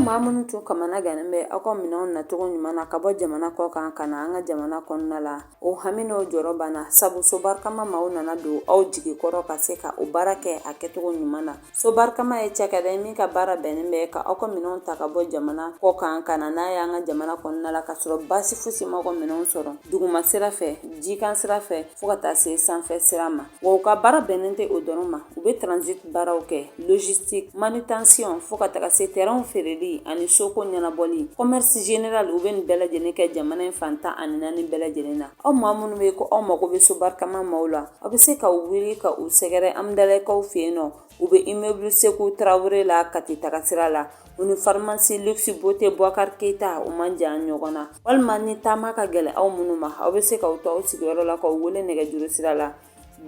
mamun tu kamana ganimbe ako minon na tugu nyumana kabo jamana ko kan kana anga jamana konnala o hamino jorobana sabu sobar kama mauna na do au jigi koro kaseka o barake aketugu nyumana sobar kama e chakade mi ka bara benimbe ka ako minon takabo jamana ko kan kana na ya anga jamana konnala kasoro basi fusi mako minon soro duguma sira fe jikan sira fe fukata se sanfe sirama wo ka bara benente o doroma ube transit barauke logistique manutention fukata se terrain fereli ani soko nyanaboli commerce général ube ni bela jene ke jamana infanta ani nani bela jene na o mamunu be ko o mako be sobar kama maula obe se ka wiri ka u segere amdale ka fieno ube immeuble seku traoré la kati takasira la uni pharmacie luxe beauté Boubacar Keita o manja nyogona walma ni tamaka gele aw munuma obe se ka uto sigoro la ko wole nege juru sira la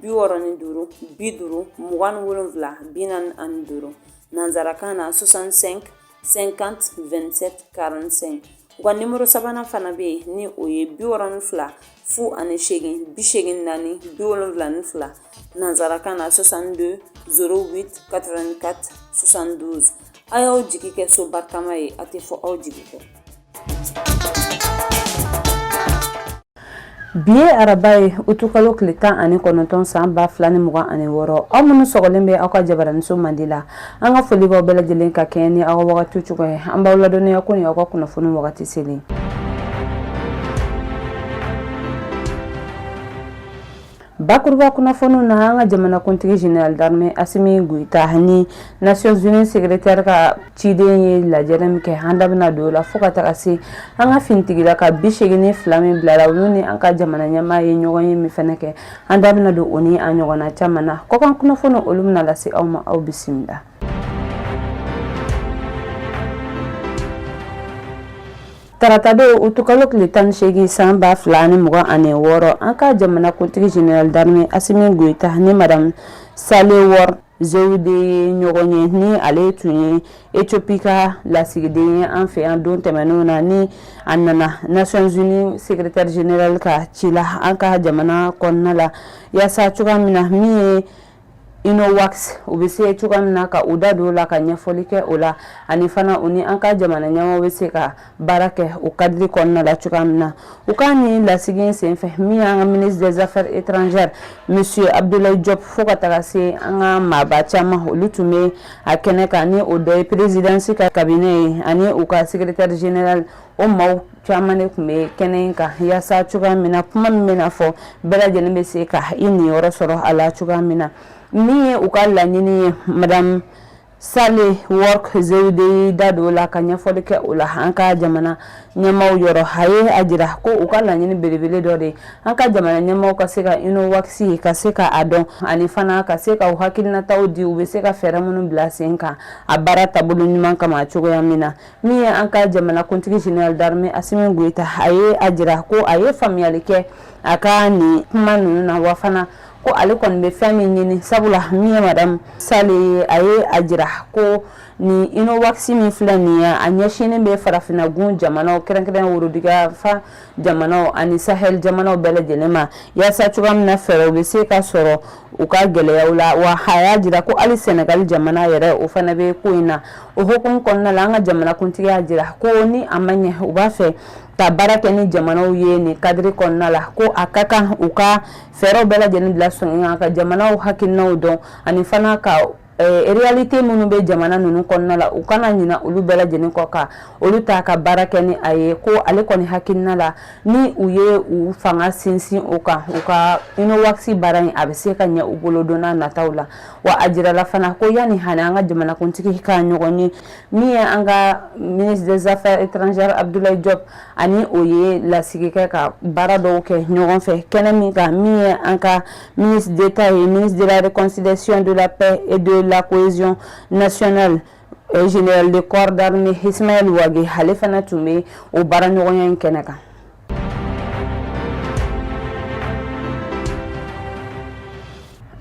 bi woroni duru bi duru mugan wolonvla binan an duru nanzarakana 65 50 27 45 gwa numéro sabana fana be ni oye bi woron fla fu ane shegin bi shegin nani bi wolon fla ni fla nanzarakana 62 08 84 72 ayo jigi ke so barkama ye ate fo aw jigi ke biye arabai utukalo klita ani konoton samba flani muga ani woro amunu sogolembe aka jabaran so mandila anga foli bo bela jelen ka keni awa wakati chuko amba wala doni yakuni aka kuna funu wakati sili bakurba kuna fonu na hanga jamana kuntigi general d'armée Assimi Goïta hani Nations Unies secrétaire ka chide la jerem ke handabna do la fokata kasi hanga fintigila ka bishegini flame blala woni anka jamana nyama ye nyogonye mi feneke handabna do oni anyogona chamana kokon kuna fonu olumna la si awma aw bisimla taratado utukalo klitan shegi samba flani muga ane woro anka jamana kuntigi general d'armée Assimi Goïta ni madame Sale Wor Zewde nyogonye ni ale tunye Ethiopia la sigide en fait en don temenona ni anana Nations Unies secrétaire général ka chila anka jamana konnala ya sa chugamina mi ino wax ubise chugamna ka udado la ka nyafolike ola anifana uni anka jamana nyama wese ka barake ukadri konna la chugamna ukani la sigin sen fehmi anga ministre des affaires étrangères monsieur Abdoulaye Diop foka tagase anga mabacha ma holutume akene kani odoy présidence ka cabinet ani uka secrétaire général o maw chamane kume kenenka ya sa chugamina puma mena fo bela jelembe se ka ini oro soro ala chugamina ni ukala nini madame Sale Work Zewde dado la kanya folike ola anka jamana nyamaw yoro haye ajira ko ukala nini belebele dode anka jamana nyamaw kaseka ino waxi kaseka adon ani fana kaseka uhakilina tawdi ubeseka feramunu blasenka abara tabulu nyuma kama chogo yamina mi anka jamana kuntigi general d'armée Assimi Goïta haye ajira ko aye familialike aka ni manu na wafana ko ale kon be fami ni sabula mi madam Sale aye ajira ko ni ino waxi mi flania anya shine be farafina gun jamana kren wurudiga fa jamana ani sahel jamana bele jenema ya sa chugam na fero be se ka soro uka gele yaula wa haya jira ko ali Senegal jamana yere o fana be ko ina o hukum konna langa jamana kunti ajira ko ni amanye ubafe ta barake ni jamana uye ni kadri konna la ko akaka uka fero bele jeni la songa ka jamana u hakinna udon ani fana ka réalité munu be jamana nunu konna la ukana nyina ulu bela jeni koka ulu ta ka barake ni aye ko ale koni hakinna la ni uye u fanga sinsin uka ino waxi barani abese ka nya ubolo dona na taula wa ajira la fana ko yani hananga jamana kuntiki ka nyogoni mi anga ministre des affaires étrangères Abdoulaye Diop ani oye la sigike ka barado ke nyogon fe kenemi ka mi anga ministre d'état et ministre de la réconciliation de la paix et de la cohésion nationale général de corps d'armée Ismaël Wage halefana tume o baranyogonya keneka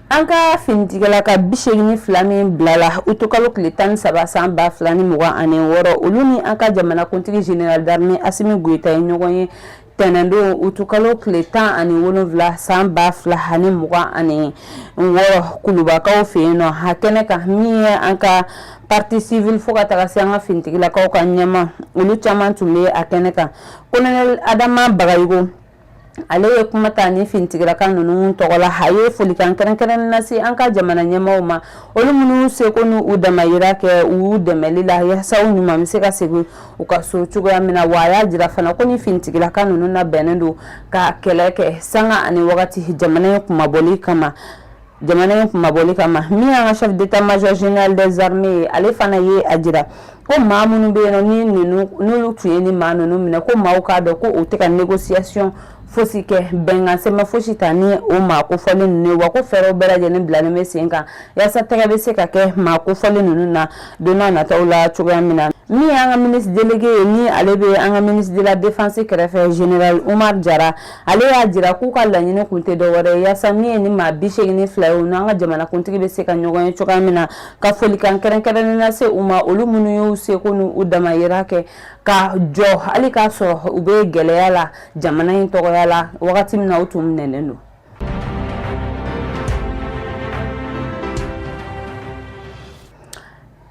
anka fintigala ka bishegini flami blala utukalo klitan saba samba flani muga ane woro uluni anka jamana kuntigi general d'armée Assimi Goïta nyogonye tɛnɛndo utukalo tile 17 san 2026 wɔɔrɔ kulubakaw fɛ yen nɔ ha kɛnɛ kan min ye an ka parti civil fo ka taga se an ka finitigilakaw ka ɲɛma olu caman tun bɛ a kɛnɛ kan colonel Adama Bagayogo ale ye kuma ta ni finitigilaka ninnu tɔgɔ la a ye folikan kɛrɛnkɛrɛnnen lase an ka jamana ɲɛmaaw ma olu minnu seko n'u damayira kɛ u dɛmɛli la yaasa u ɲuman bɛ se ka segin u ka so cogoya min na wa a y'a jira fana ko ni finitigilaka ninnu labɛnnen don ka kɛlɛ kɛ sanga ani wagati jamana in kumabɔli kama min y'an ka chef d'état-major général des armées ye ale fana ye a jira ko maa minnu bɛ yen nɔ n'olu tun ye ni maa ninnu minɛ ko maaw k'a dɔn ko u tɛ ka négociation fosi kɛ bɛnkan sɛbɛn fosi ta ni o maa kofɔli ninnu ye wa ko fɛɛrɛw bɛɛ lajɛlen bilalen bɛ sen kan yaasa tɛgɛ bɛ se ka kɛ maa kofɔli ninnu na don n'a nataw la cogoya min na min y'an ka ministre délégué ye ni ale bɛ an ka ministre de la défense kɛrɛfɛ général Umar Jara ale y'a jira k'u ka laɲini kun tɛ dɔwɛrɛ ye yaasa min ye ni maa 82 ye o n'an ka jamanakuntigi bɛ se ka ɲɔgɔn ye cogoya min na ka folikan kɛrɛnkɛrɛnnen lase u ma olu minnu y'u seko n'u damayira kɛ ka jɔ hali k'a sɔrɔ u bɛ gɛlɛya la jamana in tɔgɔya la wagati min na u tun minɛlen don.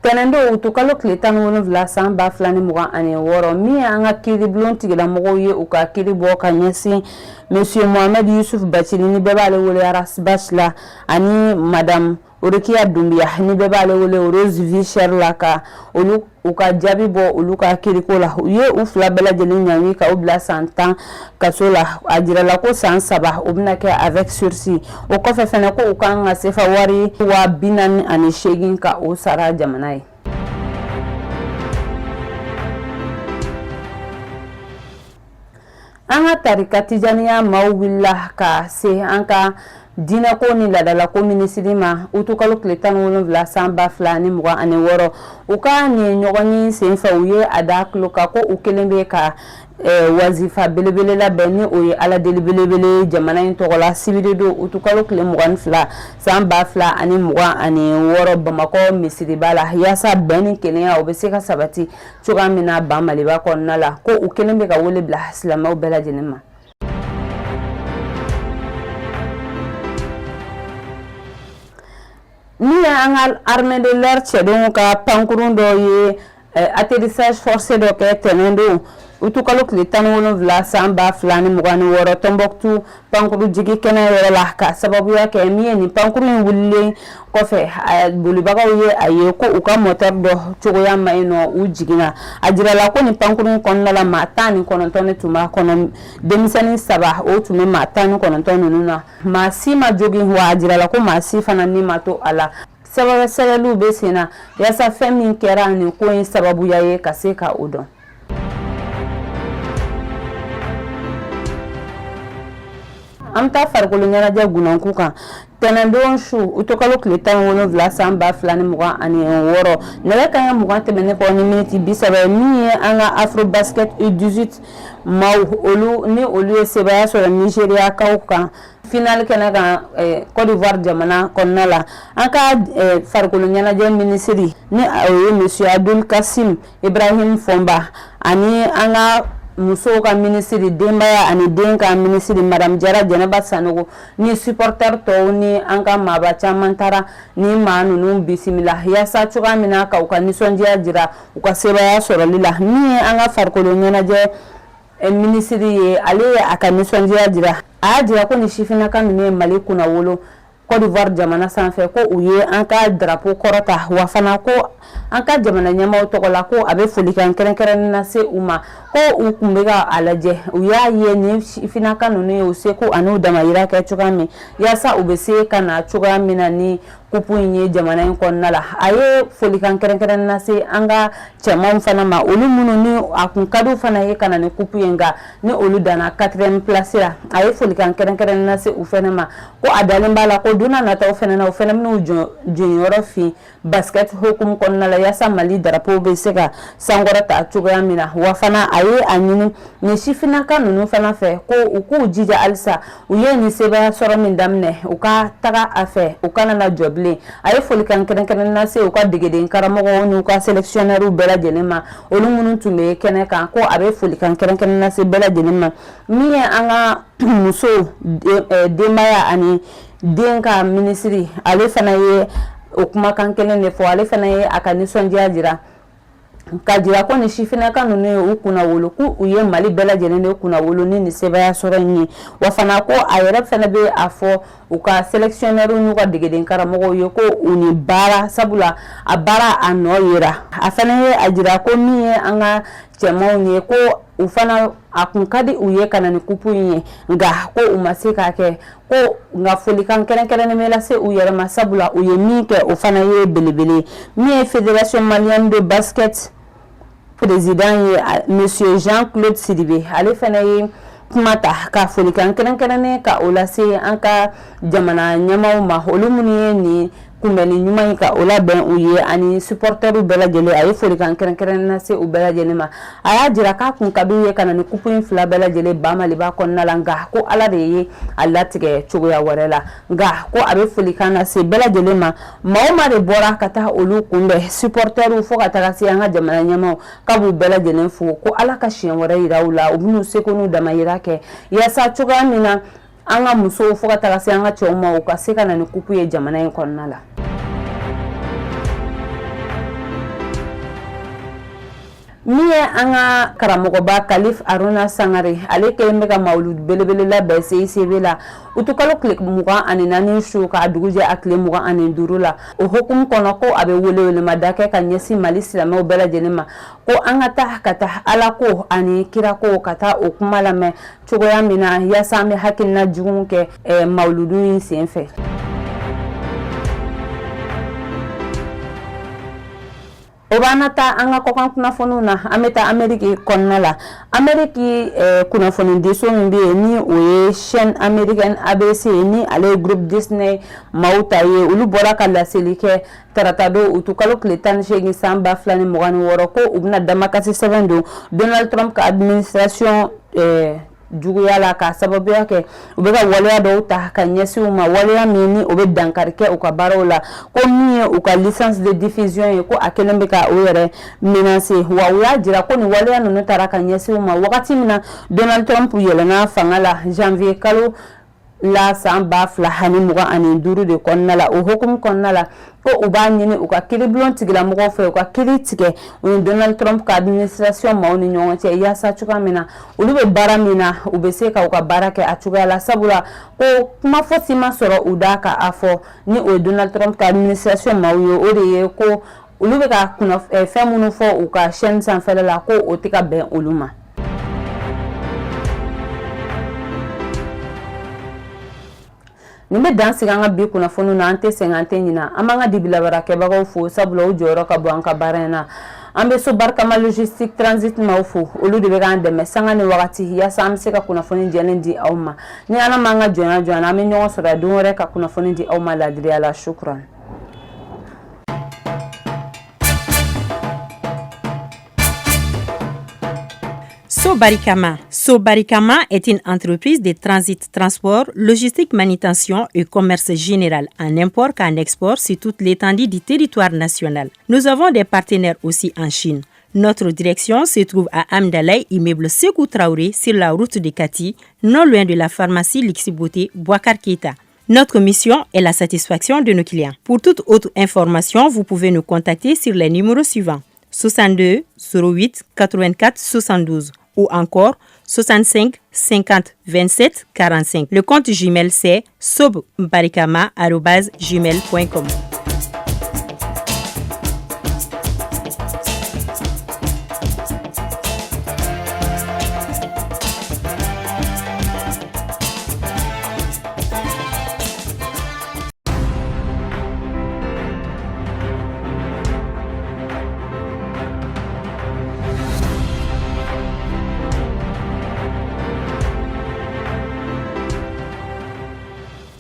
Tɛnɛndo utukalo tile 17 san 2026 min ye an ka kiiribulon tigilamɔgɔw ye u ka kiiri bɔ ka ɲɛsin Monsieur Mohamed Yusuf Bachili ni bɛɛ b'ale wele Arasbach la ani Madame Orokia Doumbia ni bɛɛ b'ale wele Rose Vichère la ka olu u ka jaabi bɔ olu ka kiiriko la u ye u fila bɛɛ lajɛlen ɲangi ka u bila san 10 kaso la a jirala ko san 3 u bɛna kɛ avec sursis o kɔfɛ fɛnɛ ko u kan ka sefa wari 48,000 ka o sara jamana ye. An ka tarika tijaniya maaw wulila ka se an ka dinako ni ladalako minisiri ma utukalo tile 17 san 2026 u ka nin ɲɔgɔn sen fɛ u ye a da tulo kan ko u kelen bɛ ka wazifa belebele labɛn ni o ye ala deli belebele jamana in tɔgɔ la sibiri don utukalo tile 22 san 2026 Bamakɔ misiriba la yaasa bɛn ni kelenya o bɛ se ka sabati cogoya min na ban Maliba kɔnɔna la ko u kelen bɛ ka wele bila silamɛw bɛɛ lajɛlen ma. Ni an ka armée de l'air cɛdenw ka pankurun dɔ ye atterrissage forcé dɔ kɛ tɛnɛndon utukalo tile 17 san 2026 Tombouctou pankuru jigi kɛnɛ yɔrɔ la ka sababuya kɛ min ye nin pankuru in wulilen kɔfɛ bolibagaw ye a ye ko u ka moteur dɔ cogoya ma yen nɔ u jiginna a jirala ko nin pankuru in kɔnɔna la maa 19 de tun b'a kɔnɔ denmisɛnnin 3 o tun bɛ maa 19 ninnu na maa si ma jogin wa a jirala ko maa si fana ni ma to a la sɛbɛsɛbɛliw bɛ sen na yaasa fɛn min kɛra nin ko in sababuya ye ka se ka o dɔn. An ta farikolo ɲɛnajɛ gunanku kan tɛnɛndon su utukalo tile 17 san 2026 nɛgɛ kaɲɛ 20 tɛmɛnen kɔ ni miniti 30 min ye an ka Afrobasket U18 maaw olu ye sebaya sɔrɔ Nigériyakaw kan final kɛnɛ kan Côte d'Ivoire jamana kɔnɔna la an ka farikolo ɲɛnajɛ minisiri ni o ye Monsieur Abdul Kasim Ibrahim Fomba ani an ka musow ka minisiri denbaya ani den ka minisiri Madame Jara Jɛnɛba Sanogo ni supporter tɔw ni an ka maaba caman taara ni maa ninnu bisimila yaasa cogoya min na ka u ka nisɔndiya jira u ka sebaya sɔrɔli la min ye an ka farikolo ɲɛnajɛ minisiri ye ale ye a ka nisɔndiya jira a y'a jira ko ni sifinnaka ninnu ye Mali kunna wolo Côte d'Ivoire jamana sanfɛ ko u ye an ka drapeau kɔrɔta wa fana ko an ka jamana ɲɛmaaw tɔgɔ la ko a bɛ folikan kɛrɛnkɛrɛnnen lase u ma ko u kun bɛ ka a lajɛ u y'a ye ni sifinnaka ninnu ye u seko ani u damayira kɛ cogoya min yaasa u bɛ se ka na cogoya min na ni kupu in ye jamana in kɔnɔna la a ye folikan kɛrɛnkɛrɛnnen lase an ka cɛmanw fana ma olu minnu ni a kun ka d'u fana ye ka na ni kupu in nka ni olu danna 4e place la a ye folikan kɛrɛnkɛrɛnnen lase u fana ma ko a dalen b'a la ko don n'a nataw fana na u fana bɛn'u jɔnyɔrɔ fin basket hokumu kɔnɔna la yasa Mali drapeau be se ka sankɔrɔta cogoya min na wa fana a ye a ɲini ni sifinnaka ninnu fana fɛ ko u k'u jija halisa u ye ni sebaya sɔrɔ min daminɛ u ka taga a fɛ u kana na jɔ bilen a ye folikan kɛrɛnkɛrɛnnen lase u ka degeden karamɔgɔw n'u ka sélectionneurs bɛɛ lajɛlen ma olu minnu tun bɛ kɛnɛ kan ko a bɛ folikan kɛrɛnkɛrɛnnen lase bɛɛ lajɛlen ma min ye an ka muso denbaya ani den ka ministre ale fana ye o kumakan kelen de fɔ ale fana ye a ka nisɔndiya jira ka jira ko ni sifinnaka ninnu ye u kunna wolo ko u ye Mali bɛɛ lajɛlen de kunna wolo ni sebaya sɔrɔ in ye wa fana ko a yɛrɛ fana bɛ a fɔ u ka sélectionneurs n'u ka degeden karamɔgɔw ye ko u ni baara sabula a baara a nɔ yera a fana ye a jira ko min ye an ka cɛmanw ye ko u fana a kun ka di u ye ka na ni kupu in ye nka ko u ma se k'a kɛ ko nka folikan kɛrɛnkɛrɛnnen bɛ lase u yɛrɛ ma sabula u ye min kɛ o fana ye belebele min ye fédération malienne de basket président ye monsieur Jean-Claude Sidibé ale fana ye kuma ta ka folikan kɛrɛnkɛrɛnnen ka o lase an ka jamana ɲɛmaaw ma olu minnu ye ni kunbɛnni ɲuman in ka o labɛn u ye ani supporters bɛɛ lajɛlen a ye folikan kɛrɛnkɛrɛnnen lase u bɛɛ lajɛlen ma a y'a jira k'a kun ka d'u ye ka na ni kupu in fila bɛɛ lajɛlen ba Maliba kɔnɔna la nka ko Ala de ye a latigɛ cogoya wɛrɛ la nka ko a bɛ folikan lase bɛɛ lajɛlen ma maa o maa de bɔra ka taa olu kunbɛn supporters fo ka taga se an ka jamana ɲɛmaaw k'a b'u bɛɛ lajɛlen fo ko Ala ka siɲɛ wɛrɛ yira u la u bɛn'u seko n'u damayira kɛ yaasa cogoya min na an ka musow fo ka taga se an ka cɛw ma u ka se ka na ni kupu ye jamana in kɔnɔna la. Min ye an ka karamɔgɔba Kalif Aruna Sangare ale kɛlen bɛ ka mawuludi belebele labɛn CICB la utukalo tile 24 su k'a dugu jɛ a tile 25 la o hukumu kɔnɔ ko a bɛ welewelemada kɛ ka ɲɛsin Mali silamɛw bɛɛ lajɛlen ma ko an ka taa Ala ko ani kira ko ka taa o kuma lamɛn cogoya min na yaasa an bɛ hakilina juguw kɛ mawuludu in sen fɛ. O b'an ta an ka kɔkan kunnafoniw na an bɛ taa Amérique kɔnɔna la Amérique kunnafonidiso min bɛ yen ni o ye chaîne américaine ABC ni ale ye groupe Disney maaw ta ye olu bɔra ka laseli kɛ tarata don utukalo tile 18 san 2026 ko u bɛna damakasi sɛbɛn don Donald Trump ka administration juguya la ka sababuya kɛ u bɛ ka waleya dɔw ta ka ɲɛsin u ma waleya min ni o bɛ dankari kɛ u ka baaraw la ko min ye u ka licence de diffusion ye ko a kɛlen bɛ ka o yɛrɛ menacer wa u y'a jira ko ni waleya ninnu taara ka ɲɛsin u ma wagati min na Donald Trump yɛlɛnna fanga la janvier kalo la san 2025 de kɔnɔna la o hukumu kɔnɔna la ko u b'a ɲini u ka kiiribulon tigilamɔgɔw fɛ u ka kiiri tigɛ u ni Donald Trump ka administration maaw ni ɲɔgɔn cɛ yaasa cogoya min na olu bɛ baara min na u bɛ se ka u ka baara kɛ a cogoya la sabula ko kuma fosi ma sɔrɔ u da ka a fɔ ni o ye Donald Trump ka administration maaw ye o de ye ko olu bɛ ka fɛn minnu fɔ u ka chaîne sanfɛla la ko o tɛ ka bɛn olu ma. Nin bɛ dan sigi an ka bi kunnafoniw na an tɛ sɛgɛn an tɛ ɲinɛ an b'an ka dibilabarakɛbagaw fo sabula u jɔyɔrɔ ka bon an ka baara in na an bɛ so barikama logistique transit maaw fo olu de bɛ k'an dɛmɛ sanga ni wagati yaasa an bɛ se ka kunnafoni jɛlen di aw ma ni Ala m'an ka jɔnya jɔnya an bɛ ɲɔgɔn sɔrɔ don wɛrɛ ka kunnafoni di aw ma ladiriya la shukran. Sobarikama. Sobarikama est une entreprise de transit, transport, logistique, manutention et commerce général en import qu'en export sur toute l'étendue du territoire national. Nous avons des partenaires aussi en Chine. Notre direction se trouve à Amdalaï, immeuble Sekou Traoré, sur la route de Kati, non loin de la pharmacie Lixiboté, Bouakar Keita. Notre mission est la satisfaction de nos clients. Pour toute autre information, vous pouvez nous contacter sur les numéros suivants 62 08 84 72 ou encore 65 50 27 45. Le compte Gmail c'est sobbarikama@gmail.com.